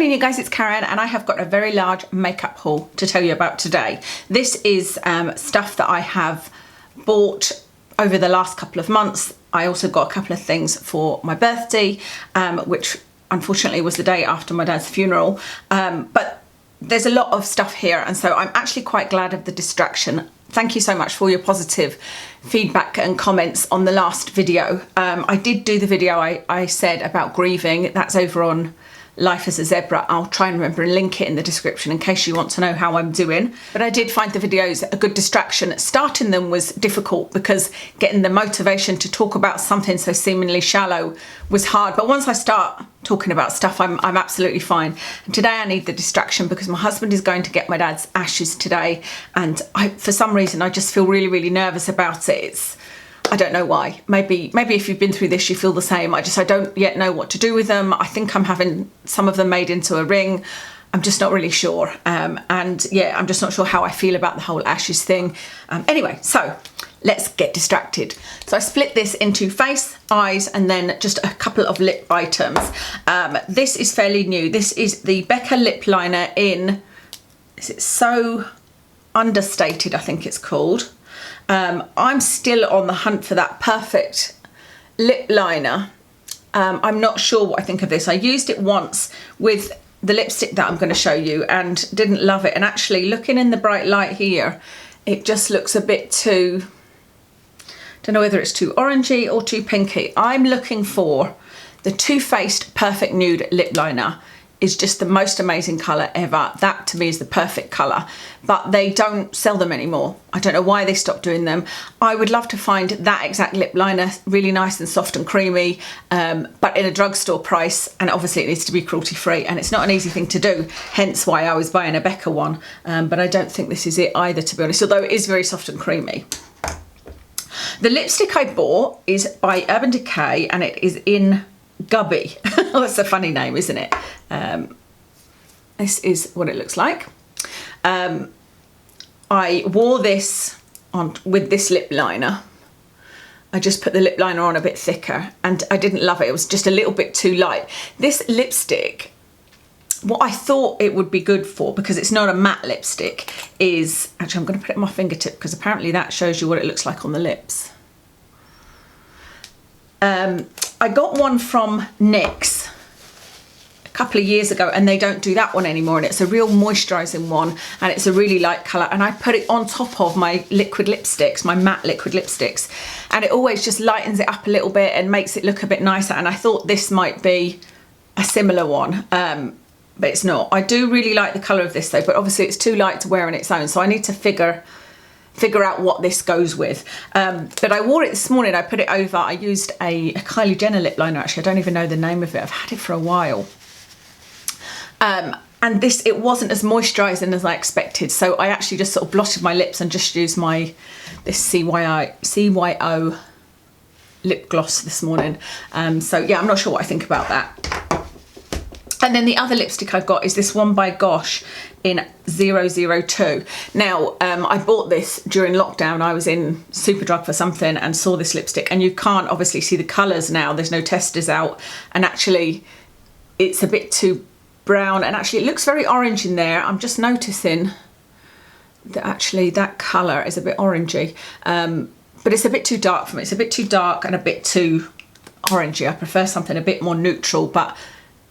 Morning you guys, it's Karen and I have got a very large makeup haul to tell you about today. This is stuff that I have bought over the last couple of months. I also got a couple of things for my birthday, which unfortunately was the day after my dad's funeral. But there's a lot of stuff here and so I'm actually quite glad of the distraction. Thank you so much for your positive feedback and comments on the last video. I did do the video I said about grieving. That's over on Life as a Zebra. I'll try and remember and link it in the description in case you want to know how I'm doing. But I did find the videos a good distraction. Starting them was difficult because getting the motivation to talk about something so seemingly shallow was hard. But once I start talking about stuff, I'm absolutely fine. And today I need the distraction because my husband is going to get my dad's ashes today. And for some reason, I just feel really nervous about it. I don't know why. Maybe if you've been through this, you feel the same. I don't yet know what to do with them. I think I'm having some of them made into a ring. I'm just not really sure. And yeah, I'm just not sure how I feel about the whole ashes thing. Anyway, so let's get distracted. So I split this into face, eyes, and then just a couple of lip items. This is fairly new. This is the Becca lip liner in, is it So Understated, I think it's called. I'm still on the hunt for that perfect lip liner. I'm not sure what I think of this. I used it once with the lipstick that I'm going to show you and didn't love it. And actually looking in the bright light here, it just looks a bit too, don't know whether it's too orangey or too pinky. I'm looking for the Too Faced Perfect Nude Lip Liner. Is just the most amazing colour ever. That to me is the perfect colour, but they don't sell them anymore. I don't know why they stopped doing them. I would love to find that exact lip liner, really nice and soft and creamy, but in a drugstore price, and obviously it needs to be cruelty free, and it's not an easy thing to do, hence why I was buying a Becca one, but I don't think this is it either, to be honest, although it is very soft and creamy. The lipstick I bought is by Urban Decay and it is in Gubby. That's a funny name, isn't it? This is what it looks like. I wore this on with this lip liner. I just put the lip liner on a bit thicker and I didn't love it. It was just a little bit too light. This lipstick, what I thought it would be good for, because it's not a matte lipstick, is, actually I'm going to put it on my fingertip because apparently that shows you what it looks like on the lips. I got one from NYX a couple of years ago and they don't do that one anymore, and it's a real moisturising one and it's a really light colour, and I put it on top of my liquid lipsticks, my matte liquid lipsticks, and it always just lightens it up a little bit and makes it look a bit nicer, and I thought this might be a similar one, but it's not. I do really like the colour of this though, but obviously it's too light to wear on its own, so I need to figure out what this goes with. But I wore it this morning. I put it over, I used a Kylie Jenner lip liner, actually. I don't even know the name of it. I've had it for a while. And this, it wasn't as moisturising as I expected. So I actually just sort of blotted my lips and just used this CYO lip gloss this morning. So yeah, I'm not sure what I think about that. And then the other lipstick I've got is this one by Gosh in 002. Now, I bought this during lockdown. I was in Superdrug for something and saw this lipstick, and you can't obviously see the colours now. There's no testers out, and actually it's a bit too brown, and actually it looks very orange in there. I'm just noticing that actually that colour is a bit orangey, but it's a bit too dark for me. It's a bit too dark and a bit too orangey. I prefer something a bit more neutral, but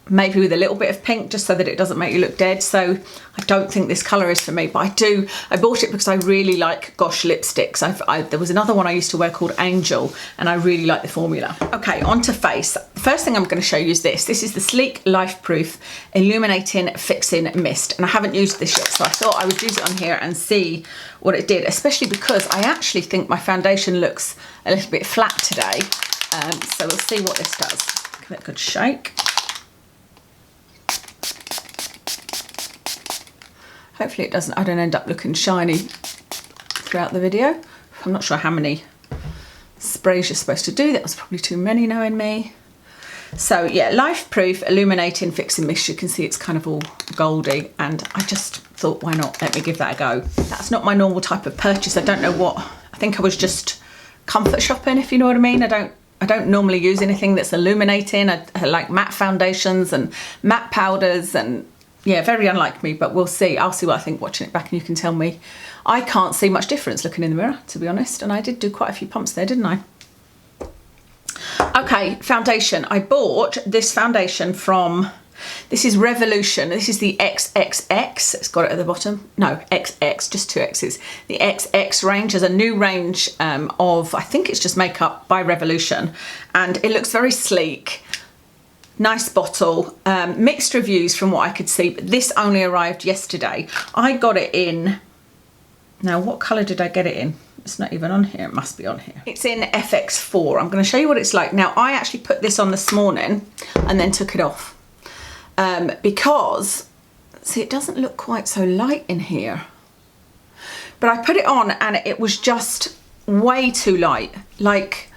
maybe with a little bit of pink, just so that it doesn't make you look dead. So I don't think this colour is for me, but I bought it because I really like Gosh lipsticks. There was another one I used to wear called Angel, and I really like the formula. Okay, on to face. The first thing I'm going to show you is this. This is the Sleek Life Proof Illuminating Fixing Mist, and I haven't used this yet, so I thought I would use it on here and see what it did, especially because I actually think my foundation looks a little bit flat today. So we'll see what this does. Give it a good shake. Hopefully it doesn't, I don't end up looking shiny throughout the video. I'm not sure how many sprays you're supposed to do. That was probably too many knowing me. So yeah, Life Proof Illuminating Fixing Mist. You can see it's kind of all goldy, and I just thought, why not? Let me give that a go. That's not my normal type of purchase. I don't know what, I think I was just comfort shopping, if you know what I mean. I don't I don't normally use anything that's illuminating. I like matte foundations and matte powders, and yeah, very unlike me, but we'll see. I'll see what I think watching it back, and you can tell me. I can't see much difference looking in the mirror, to be honest, and I did do quite a few pumps there, didn't I? Okay, foundation. I bought this foundation from, this is Revolution. This is the XXX. It's got it at the bottom. No, XX, just 2 X's. The XX range is a new range of, I think it's just makeup by Revolution. And it looks very sleek. Nice bottle. Mixed reviews from what I could see, but this only arrived yesterday. I got it in, now what colour did I get it in? It's not even on here, it must be on here. It's in FX4. I'm going to show you what it's like. Now, I actually put this on this morning and then took it off because, see, it doesn't look quite so light in here. But I put it on and it was just way too light. Like,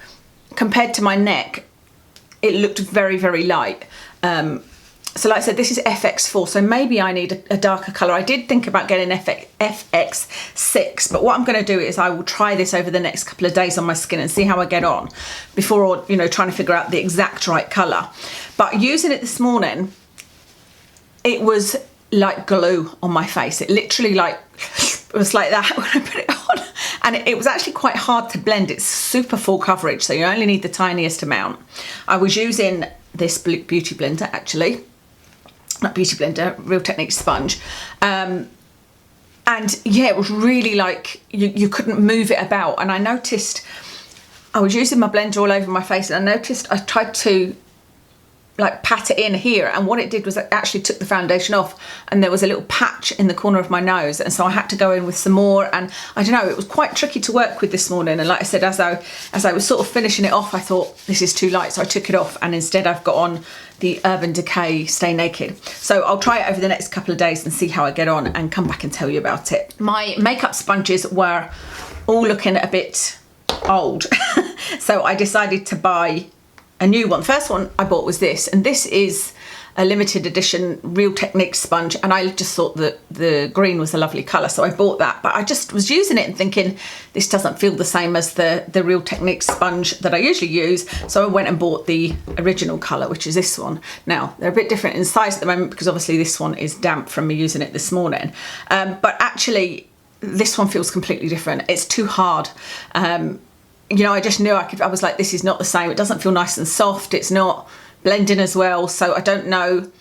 compared to my neck, it looked very, very light. So like I said, this is FX4, so maybe I need a darker colour. I did think about getting FX6, but what I'm going to do is I will try this over the next couple of days on my skin and see how I get on before, you know, trying to figure out the exact right colour. But using it this morning, it was like glue on my face. It literally like, it was like that when I put it on. And it was actually quite hard to blend. It's super full coverage, so you only need the tiniest amount. I was using this beauty blender, actually. Not beauty blender, Real Technique sponge. And yeah, it was really like, you couldn't move it about. And I noticed, I was using my blender all over my face, and I noticed I tried to like pat it in here, and what it did was it actually took the foundation off, and there was a little patch in the corner of my nose, and so I had to go in with some more. And I don't know, it was quite tricky to work with this morning. And like I said, as I was sort of finishing it off, I thought this is too light, so I took it off, and instead I've got on the Urban Decay Stay Naked. So I'll try it over the next couple of days and see how I get on and come back and tell you about it. My makeup sponges were all looking a bit old, so I decided to buy a new one. First one I bought was this, and this is a limited edition Real Technique sponge, and I just thought that the green was a lovely colour, so I bought that. But I just was using it and thinking, this doesn't feel the same as the Real Technique sponge that I usually use, so I went and bought the original colour, which is this one. Now, they're a bit different in size at the moment because obviously this one is damp from me using it this morning, but actually this one feels completely different. It's too hard. You know, I just knew I was like, this is not the same. It doesn't feel nice and soft. It's not blending as well. So I don't know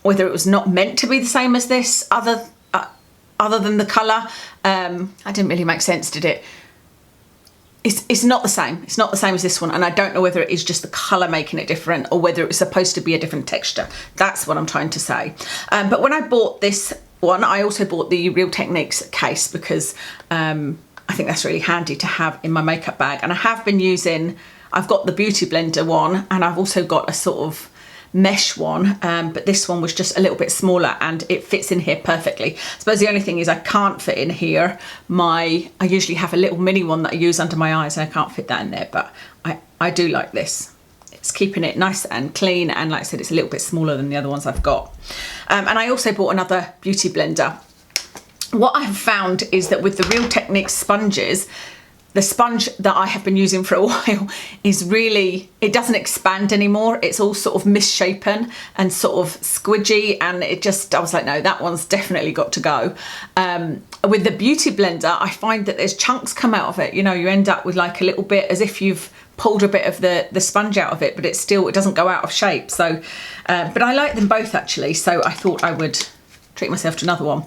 whether it was not meant to be the same as this, other than the colour. That didn't really make sense, did it? It's not the same. It's not the same as this one. And I don't know whether it is just the colour making it different or whether it's supposed to be a different texture. That's what I'm trying to say. But when I bought this one, I also bought the Real Techniques case because I think that's really handy to have in my makeup bag. And I have been using, I've got the Beauty Blender one, and I've also got a sort of mesh one, but this one was just a little bit smaller and it fits in here perfectly. I suppose the only thing is I can't fit in here I usually have a little mini one that I use under my eyes, and I can't fit that in there, but I do like this. It's keeping it nice and clean, and like I said, it's a little bit smaller than the other ones I've got. And I also bought another Beauty Blender. What I've found is that with the Real Technique sponges, the sponge that I have been using for a while is really, it doesn't expand anymore. It's all sort of misshapen and sort of squidgy, and it just, I was like, no, that one's definitely got to go. With the Beauty Blender, I find that there's chunks come out of it. You know, you end up with like a little bit as if you've pulled a bit of the sponge out of it, but it doesn't go out of shape. So, but I like them both actually, so I thought I would treat myself to another one.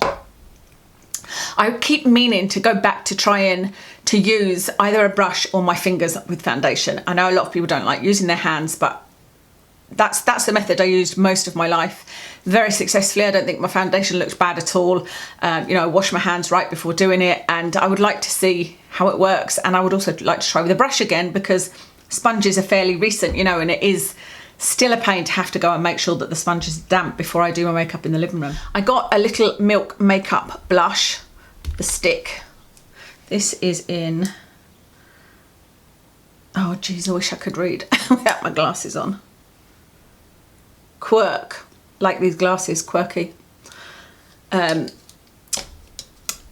I keep meaning to go back to trying to use either a brush or my fingers with foundation. I know a lot of people don't like using their hands, but that's the method I used most of my life very successfully. I don't think my foundation looks bad at all. You know, I wash my hands right before doing it, and I would like to see how it works. And I would also like to try with a brush again, because sponges are fairly recent, you know, and it is still a pain to have to go and make sure that the sponge is damp before I do my makeup in the living room. I got a Little Milk makeup blush, the stick. This is in, oh geez, I wish I could read without my glasses on. Quirk, like these glasses, quirky.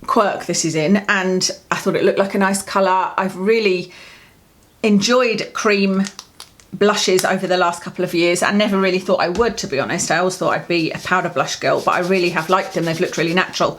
Quirk this is in, and I thought it looked like a nice colour. I've really enjoyed cream blushes over the last couple of years. I never really thought I would, to be honest. I always thought I'd be a powder blush girl, but I really have liked them. They've looked really natural.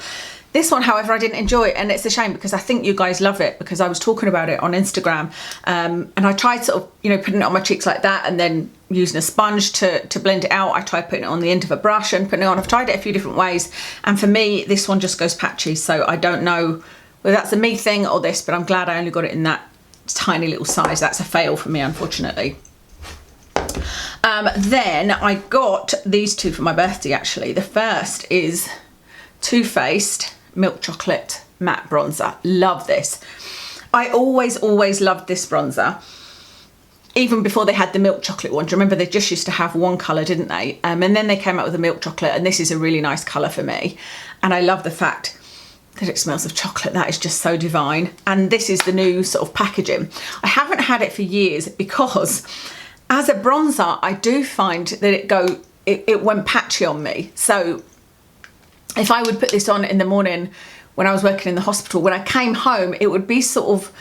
This one, however, I didn't enjoy, and it's a shame because I think you guys love it, because I was talking about it on Instagram, and I tried sort of, you know, putting it on my cheeks like that and then using a sponge to blend it out. I tried putting it on the end of a brush and putting it on. I've tried it a few different ways, and for me, this one just goes patchy, so I don't know whether that's a me thing or this, but I'm glad I only got it in that tiny little size. That's a fail for me, unfortunately. Then I got these two for my birthday, actually. The first is Too Faced Milk Chocolate Matte Bronzer. Love this. I always loved this bronzer, even before they had the milk chocolate one. Do you remember they just used to have one colour, didn't they? And then they came out with the milk chocolate, and this is a really nice colour for me. And I love the fact that it smells of chocolate. That is just so divine. And this is the new sort of packaging. I haven't had it for years because as a bronzer, I do find that it went patchy on me. So if I would put this on in the morning when I was working in the hospital, when I came home, it would be sort of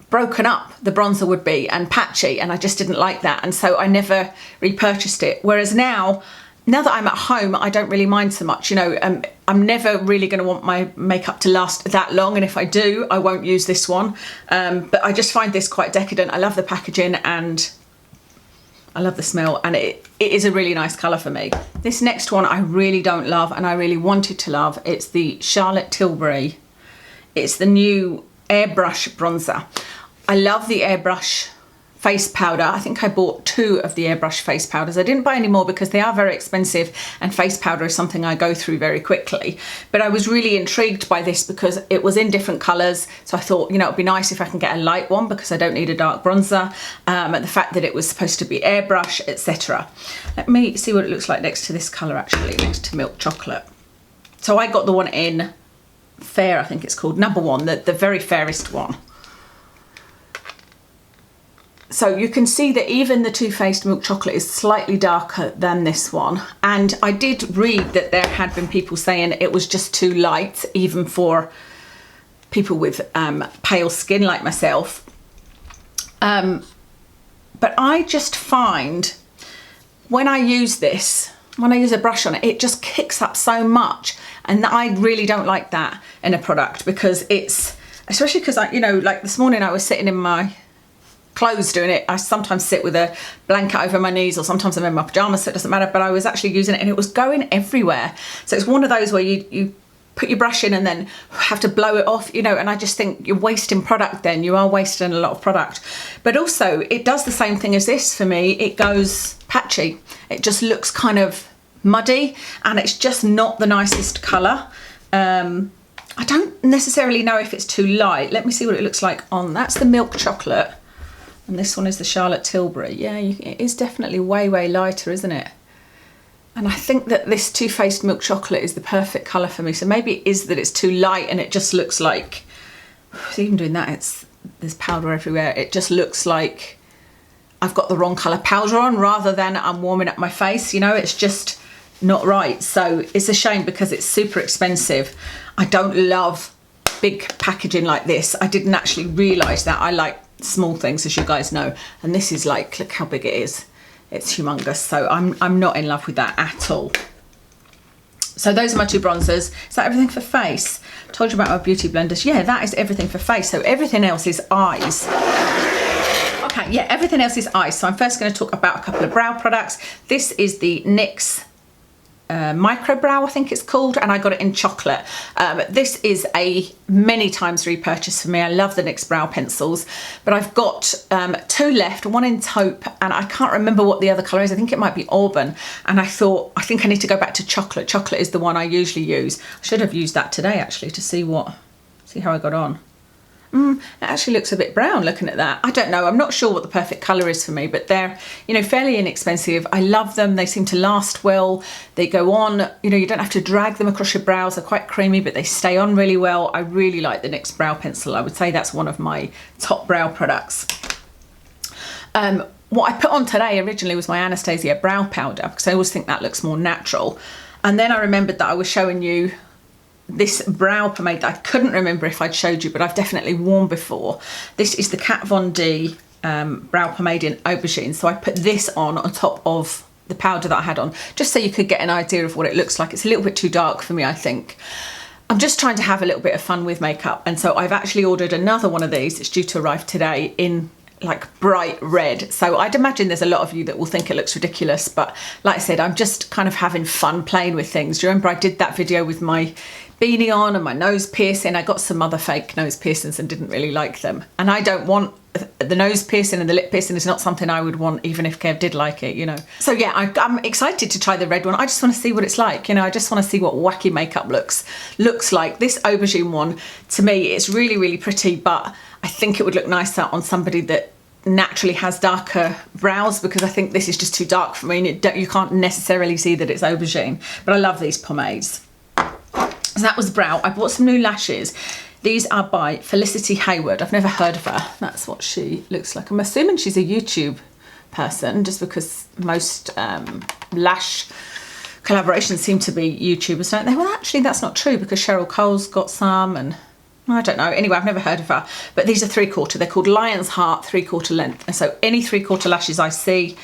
broken up, the bronzer would be, and patchy, and I just didn't like that, and so I never repurchased it. Whereas now that I'm at home, I don't really mind so much, you know. I'm never really going to want my makeup to last that long, and if I do, I won't use this one. But I just find this quite decadent. I love the packaging and I love the smell, and it is a really nice colour for me. This next one I really don't love, and I really wanted to love. It's the Charlotte Tilbury. It's the new airbrush bronzer. I love the airbrush face powder. I think I bought 2 of the airbrush face powders. I didn't buy any more because they are very expensive, and face powder is something I go through very quickly. But I was really intrigued by this because it was in different colours. So I thought, you know, it'd be nice if I can get a light one because I don't need a dark bronzer. And the fact that it was supposed to be airbrush, etc. Let me see what it looks like next to this colour, actually, next to milk chocolate. So I got the one in Fair, I think it's called, number 1, the very fairest one. So you can see that even the Too Faced Milk Chocolate is slightly darker than this one. And I did read that there had been people saying it was just too light, even for people with pale skin like myself. But I just find when I use this, when I use a brush on it, it just kicks up so much. And I really don't like that in a product, because it's, especially because I, you know, like this morning I was sitting in my clothes doing it. I sometimes sit with a blanket over my knees, or sometimes I'm in my pajamas, so it doesn't matter, but I was actually using it and it was going everywhere. So it's one of those where you put your brush in and then have to blow it off, you know, and I just think you're wasting product then. You are wasting a lot of product. But also it does the same thing as this for me. It goes patchy. It just looks kind of muddy, and it's just not the nicest colour. I don't necessarily know if it's too light. Let me see what it looks like on. That's the milk chocolate. And this one is the Charlotte Tilbury. Yeah, it is definitely way lighter, isn't it? And I think that this Too Faced Milk Chocolate is the perfect colour for me. So maybe it is that it's too light and it just looks like, even doing that, there's powder everywhere. It just looks like I've got the wrong colour powder on rather than I'm warming up my face, you know, it's just not right. So it's a shame because it's super expensive. I don't love big packaging like this. I didn't actually realise that. I like small things, as you guys know, and this is like, look how big it is. It's humongous. So I'm not in love with that at all. So those are my 2 bronzers. Is that everything for face? Told you about my beauty blenders. Yeah, that is everything for face. So everything else is eyes. Okay, yeah, everything else is eyes. So I'm first going to talk about a couple of brow products. This is the NYX micro brow, I think it's called, and I got it in chocolate. This is a many times repurchase for me. I love the NYX brow pencils, but I've got 2 left, one in taupe, and I can't remember what the other colour is. I think it might be auburn, and I thought, I think I need to go back to chocolate. Chocolate is the one I usually use. I should have used that today actually to see how I got on. It actually looks a bit brown looking at that. I don't know, I'm not sure what the perfect colour is for me, but they're, you know, fairly inexpensive. I love them, they seem to last well. They go on, you know, you don't have to drag them across your brows. They're quite creamy, but they stay on really well. I really like the NYX brow pencil. I would say that's one of my top brow products. What I put on today originally was my Anastasia brow powder, because I always think that looks more natural. And then I remembered that I was showing you this brow pomade that I couldn't remember if I'd showed you, but I've definitely worn before. This is the Kat Von D brow pomade in Aubergine. So I put this on top of the powder that I had on, just so you could get an idea of what it looks like. It's a little bit too dark for me, I think. I'm just trying to have a little bit of fun with makeup, and so I've actually ordered another one of these. It's due to arrive today in like bright red. So I'd imagine there's a lot of you that will think it looks ridiculous, but like I said, I'm just kind of having fun playing with things. Do you remember I did that video with my beanie on and my nose piercing? I got some other fake nose piercings and didn't really like them. And I don't want the nose piercing, and the lip piercing is not something I would want even if Kev did like it, you know. So yeah, I'm excited to try the red one. I just want to see what it's like, you know. I just want to see what wacky makeup looks like. This Aubergine one, to me, it's really, really pretty, but I think it would look nicer on somebody that naturally has darker brows, because I think this is just too dark for me, and you can't necessarily see that it's Aubergine. But I love these pomades. So that was brow. I bought some new lashes. These are by Felicity Hayward. I've never heard of her. That's what she looks like. I'm assuming she's a YouTube person, just because most lash collaborations seem to be YouTubers, don't they? Well, actually, that's not true, because Cheryl Cole's got some, and I don't know. Anyway, I've never heard of her. But these are 3/4. They're called Lion's Heart 3/4 length. And so any 3/4 lashes I see,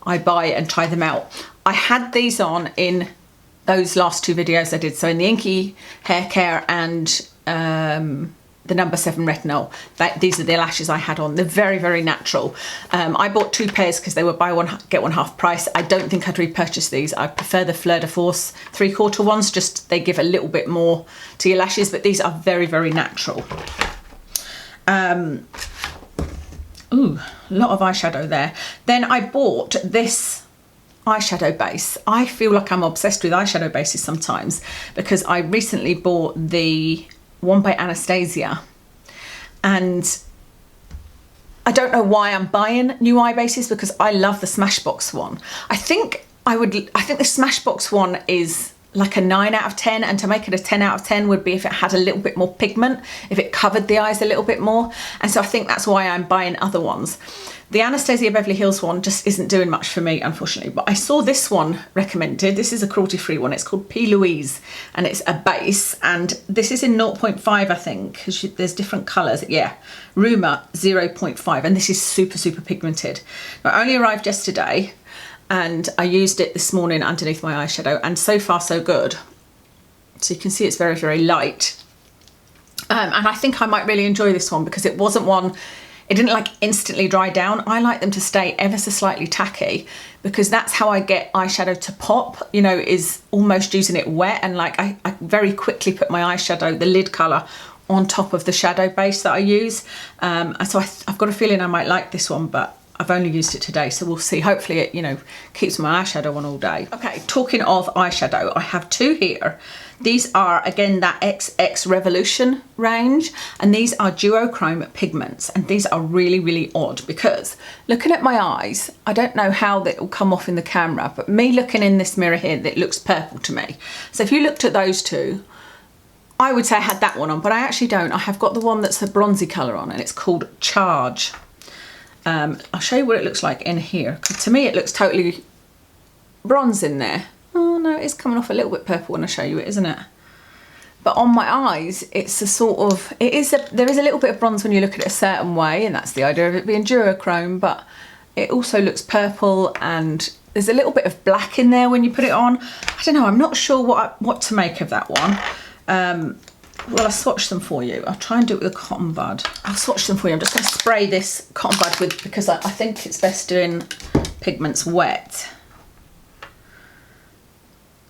I buy and try them out. I had these on in those last two videos I did. So in the Inky Hair Care and the number 7 retinol, these are the lashes I had on. They're very, very natural. I bought 2 pairs because they were buy one get one half price. I don't think I'd repurchase these. I prefer the Fleur de Force 3/4 ones. Just they give a little bit more to your lashes, but these are very, very natural. Ooh, a lot of eyeshadow there. Then I bought this eyeshadow base. I feel like I'm obsessed with eyeshadow bases sometimes, because I recently bought the one by Anastasia, and I don't know why I'm buying new eye bases, because I love the Smashbox one. I think the Smashbox one is like a 9 out of 10, and to make it a 10 out of 10 would be if it had a little bit more pigment, if it covered the eyes a little bit more. And so I think that's why I'm buying other ones. The Anastasia Beverly Hills one just isn't doing much for me, unfortunately, but I saw this one recommended. This is a cruelty-free one. It's called P.Louise, and it's a base, and this is in 0.5, I think, because there's different colours. Yeah, Rumour 0.5, and this is super, super pigmented. Now, it only arrived yesterday, and I used it this morning underneath my eyeshadow, and so far so good. So you can see it's very, very light. And I think I might really enjoy this one, because it wasn't one, it didn't like instantly dry down. I like them to stay ever so slightly tacky, because that's how I get eyeshadow to pop, you know, is almost using it wet. And like I very quickly put my eyeshadow, the lid colour, on top of the shadow base that I use. So I've got a feeling I might like this one, but I've only used it today, so we'll see. Hopefully it, you know, keeps my eyeshadow on all day. Okay, talking of eyeshadow, I have 2 here. These are, again, that XX Revolution range, and these are duochrome pigments, and these are really, really odd, because looking at my eyes, I don't know how that will come off in the camera, but me looking in this mirror here, it looks purple to me. So if you looked at those two, I would say I had that one on, but I actually don't. I have got the one that's a bronzy colour on, and it's called Charge. I'll show you what it looks like in here, because to me it looks totally bronze in there. Oh no, it's coming off a little bit purple when I show you it, isn't it? But on my eyes, it's a sort of, there is a little bit of bronze when you look at it a certain way, and that's the idea of it being duochrome, but it also looks purple, and there's a little bit of black in there when you put it on. I don't know, I'm not sure what to make of that one. Well, I'll swatch them for you. I'll try and do it with a cotton bud. I'll swatch them for you. I'm just going to spray this cotton bud with, because I think it's best doing pigments wet.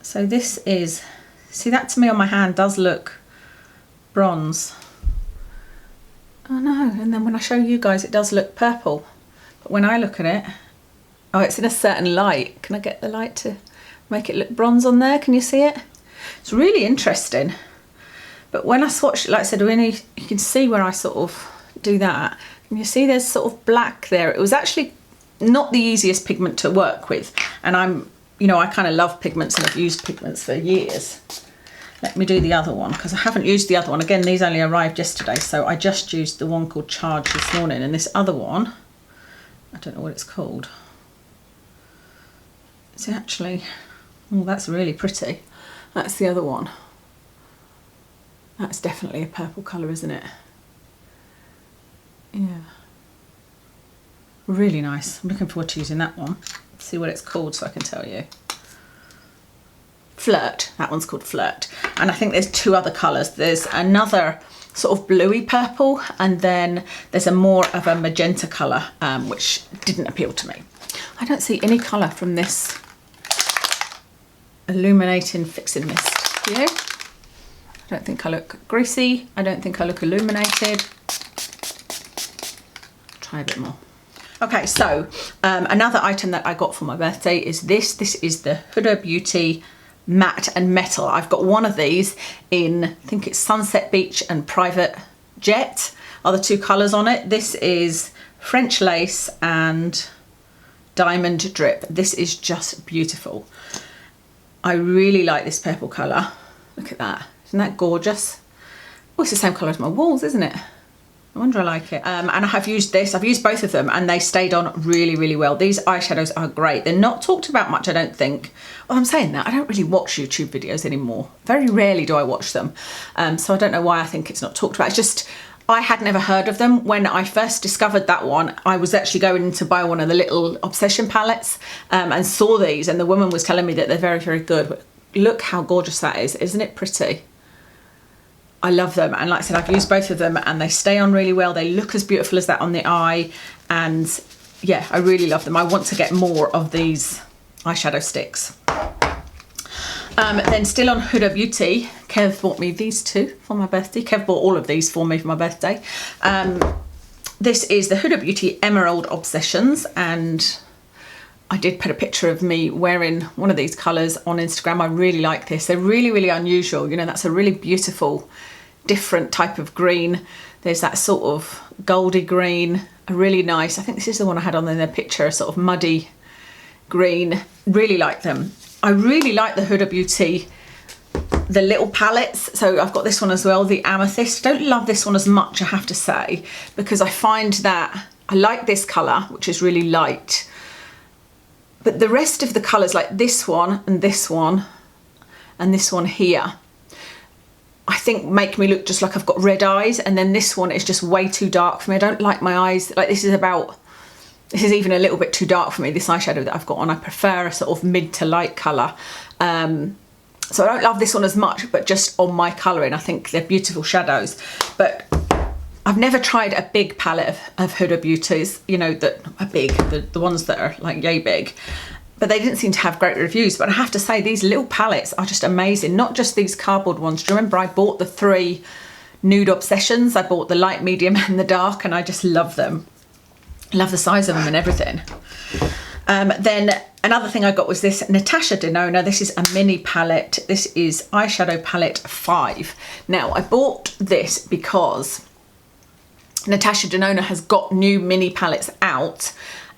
So this is, see, that to me on my hand does look bronze. Oh no, and then when I show you guys it does look purple. But when I look at it, oh, it's in a certain light. Can I get the light to make it look bronze on there? Can you see it? It's really interesting. But when I swatch it, like I said, you can see where I sort of do that. And you see there's sort of black there. It was actually not the easiest pigment to work with. And I kind of love pigments, and I've used pigments for years. Let me do the other one, because I haven't used the other one. Again, these only arrived yesterday, so I just used the one called Charge this morning. And this other one, I don't know what it's called. It's actually, oh, that's really pretty. That's the other one. That's definitely a purple colour, isn't it? Yeah. Really nice. I'm looking forward to using that one. See what it's called so I can tell you. Flirt. That one's called Flirt. And I think there's two other colours. There's another sort of bluey purple, and then there's a more of a magenta colour, which didn't appeal to me. I don't see any colour from this Illuminating Fixing Mist. Do you? I don't think I look greasy. I don't think I look illuminated. Try a bit more. Okay, so another item that I got for my birthday is this. This is the Huda Beauty Matte and Metal. I've got one of these in, I think it's Sunset Beach and Private Jet are the two colours on it. This is French Lace and Diamond Drip. This is just beautiful. I really like this purple colour. Look at that. Isn't that gorgeous? Oh, it's the same colour as my walls, isn't it? I wonder I like it. And I have used this. I've used both of them and they stayed on really, really well. These eyeshadows are great. They're not talked about much, I don't think. Well, I'm saying that. I don't really watch YouTube videos anymore. Very rarely do I watch them. So I don't know why I think it's not talked about. It's just, I had never heard of them. When I first discovered that one, I was actually going to buy one of the little Obsession palettes and saw these, and the woman was telling me that they're very, very good. But look how gorgeous that is. Isn't it pretty? I love them, and like I said, I've used both of them and they stay on really well. They look as beautiful as that on the eye, and yeah, I really love them. I want to get more of these eyeshadow sticks. Then still on Huda Beauty, Kev bought me these two for my birthday. Kev bought all of these for me for my birthday. This is the Huda Beauty Emerald Obsessions, and I did put a picture of me wearing one of these colours on Instagram. I really like this. They're really, really unusual. You know, that's a really beautiful, different type of green. There's that sort of goldy green, a really nice, I think this is the one I had on in the picture, a sort of muddy green. Really like them. I really like the Huda Beauty, the little palettes. So I've got this one as well, the Amethyst. Don't love this one as much, I have to say, because I find that I like this colour, which is really light. But the rest of the colours, like this one and this one and this one here, I think make me look just like I've got red eyes. And then this one is just way too dark for me. I don't like my eyes. Like this is even a little bit too dark for me, this eyeshadow that I've got on. I prefer a sort of mid to light colour. So I don't love this one as much, but just on my colouring, I think they're beautiful shadows. But I've never tried a big palette of Huda Beauties, you know, that are big, the ones that are like yay big, but they didn't seem to have great reviews. But I have to say, these little palettes are just amazing. Not just these cardboard ones. Do you remember I bought the 3 nude obsessions? I bought the light, medium and the dark, and I just love them. Love the size of them and everything. Then another thing I got was this Natasha Denona. This is a mini palette. This is eyeshadow palette 5. Now I bought this because Natasha Denona has got new mini palettes out,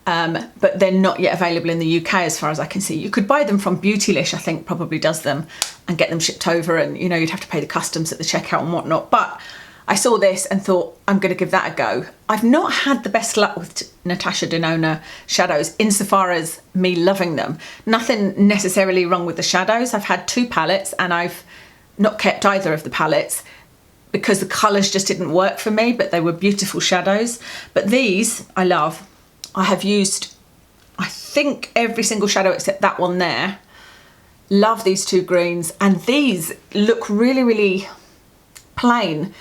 but they're not yet available in the UK as far as I can see. You could buy them from Beautylish, I think probably does them, and get them shipped over, and you know, you'd have to pay the customs at the checkout and whatnot. But I saw this and thought, I'm going to give that a go. I've not had the best luck with Natasha Denona shadows insofar as me loving them. Nothing necessarily wrong with the shadows. I've had 2 palettes and I've not kept either of the palettes because the colours just didn't work for me, but they were beautiful shadows. But these I love. I have used, I think, every single shadow except that one there. Love these 2 greens, and these look really, really plain.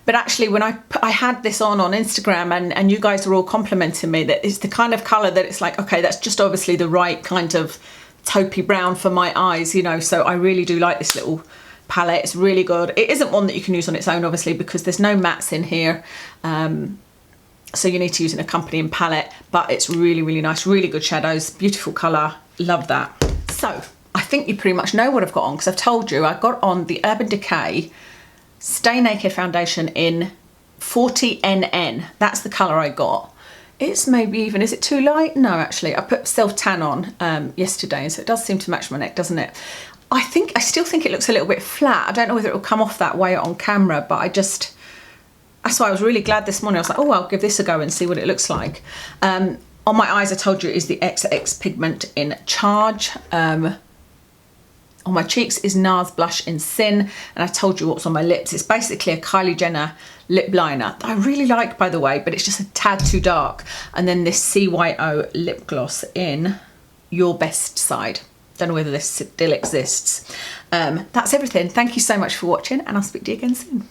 But actually when I had this on Instagram and you guys were all complimenting me that it's the kind of colour that it's like, okay, that's just obviously the right kind of taupey brown for my eyes, you know, so I really do like this little palette. It's really good. It isn't one that you can use on its own, obviously, because there's no mattes in here. So you need to use an accompanying palette, but it's really, really nice, really good shadows, beautiful colour, love that. So I think you pretty much know what I've got on, because I've told you I got on the Urban Decay Stay Naked foundation in 40NN. That's the colour I got. It's maybe even, is it too light? No, actually, I put self tan on yesterday, so it does seem to match my neck, doesn't it? I still think it looks a little bit flat. I don't know whether it will come off that way on camera, but that's why I was really glad this morning. I was like, oh, I'll give this a go and see what it looks like. On my eyes, I told you, is the XX pigment in Charge. On my cheeks is NARS Blush in Sin, and I told you what's on my lips. It's basically a Kylie Jenner lip liner that I really like, by the way, but it's just a tad too dark. And then this CYO lip gloss in Your Best Side. Don't know whether this still exists. That's everything. Thank you so much for watching, and I'll speak to you again soon.